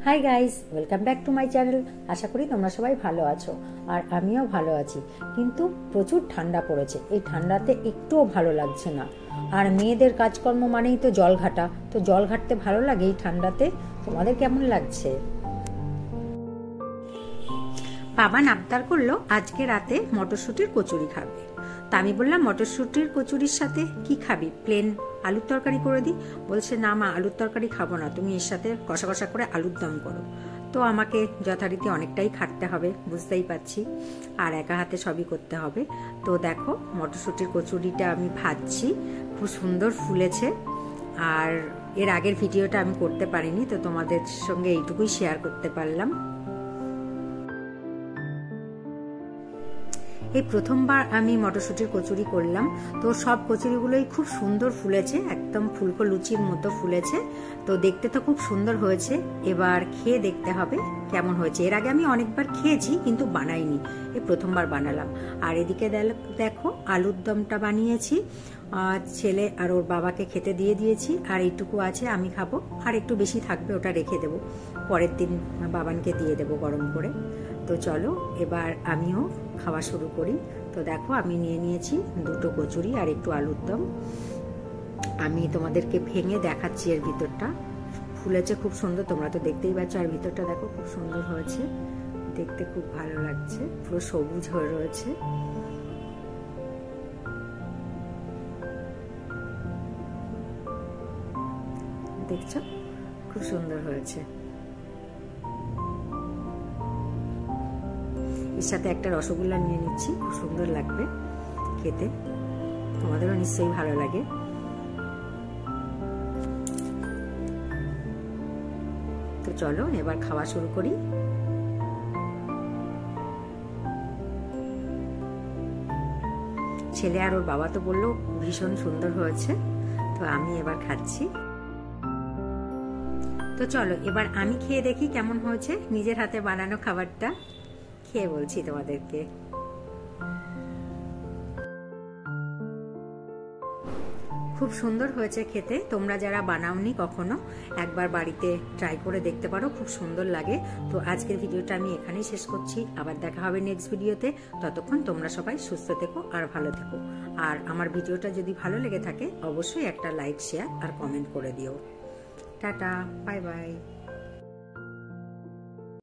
High guys, welcome back to my channel. আশা করি তোমরা সবাই ভালো আছো আর আমিও ভালো আছি। কিন্তু প্রচুর ঠান্ডা পড়েছে, এই ঠান্ডাতে একটুও ভালো লাগছে না। আর মেয়েদের কাজকর্ম মানেই তো জল ঘাটা, তো জল ঘাটতে ভালো লাগে এই ঠান্ডাতে। তোমাদের কেমন লাগছে? বাবান আবদার করলো আজকে রাতে মটরশুঁটির কচুরি খাবে। তা আমি বললাম মটরশুঁটির কচুরির সাথে কি খাবি, প্লেন আলুর তরকারি করে দিই। বলছে না মা, আলুর তরকারি খাবো না, তুমি এর সাথে কষা কষা করে আলুর দম করো। তো আমাকে যথারীতি অনেকটাই খাটতে হবে, বুঝতেই পারছি, আর একা হাতে সবই করতে হবে। তো দেখো মটরশুঁটির কচুরিটা আমি ভাজছি, খুব সুন্দর ফুলেছে। আর এর আগের ভিডিওটা আমি করতে পারিনি, তো তোমাদের সঙ্গে এইটুকুই শেয়ার করতে পারলাম। এই প্রথমবার আমি মটরশুঁটির কচুরি করলাম, তো সব কচুরিগুলোই খুব সুন্দর ফুলেছে, একদম ফুলকো লুচির মতো ফুলেছে। তো দেখতে তো খুব সুন্দর হয়েছে, এবার খেয়ে দেখতে হবে কেমন হয়েছে। এর আগে আমি অনেকবার খেয়েছি কিন্তু বানাইনি, এই প্রথমবার বানালাম। আর এদিকে দেখো আলুর দমটা বানিয়েছি, ছেলে আর ওর বাবাকে খেতে দিয়ে দিয়েছি। আর এইটুকু আছে, আমি খাবো, আর একটু বেশি থাকবে ওটা রেখে দেবো, পরের দিন বাবানকে দিয়ে দেবো গরম করে। তো চলো এবার আমিও খাওয়া শুরু করি। তো দেখো আমি নিয়ে নিয়েছি দুটো কচুরি আর একটু আলুর দম। আমি তোমাদেরকে ভেঙে দেখাচ্ছি, এর ভিতরটা ফুলেছে খুব সুন্দর, তোমরা তো দেখতেই পাচ্ছ। আর ভিতরটা দেখো খুব সুন্দর হয়েছে, দেখতে খুব ভালো লাগছে, পুরো সবুজ হয়ে রয়েছে। দেখছো খুব সুন্দর হয়েছে। এর সাথে একটা রসগোল্লা নিয়ে নিচ্ছি, খুব সুন্দর লাগবে খেতে, তোমাদেরও নিশ্চয়ই ভালো লাগে। তো চলো এবার খাওয়া শুরু করি। ছেলে আর ওর বাবা তো বললো ভীষণ সুন্দর হয়েছে, তো আমি এবার খাচ্ছি। তো চলো এবার আমি খেয়ে দেখি কেমন হয়েছে, নিজের হাতে বানানো খাবারটা খেয়ে বলছি তোমাদেরকে। খুব সুন্দর হয়েছে খেতে, তোমরা যারা বানাওনি কখনো একবার বাড়িতে ট্রাই করে দেখতে পারো, খুব সুন্দর লাগে। তো আজকের ভিডিওটা আমি এখানেই শেষ করছি, আবার দেখা হবে নেক্সট ভিডিওতে। ততক্ষণ তোমরা সবাই সুস্থ থেকো আর ভালো থেকো। আর আমার ভিডিওটা যদি ভালো লেগে থাকে অবশ্যই একটা লাইক, শেয়ার আর কমেন্ট করে দিও। Tata, bye bye.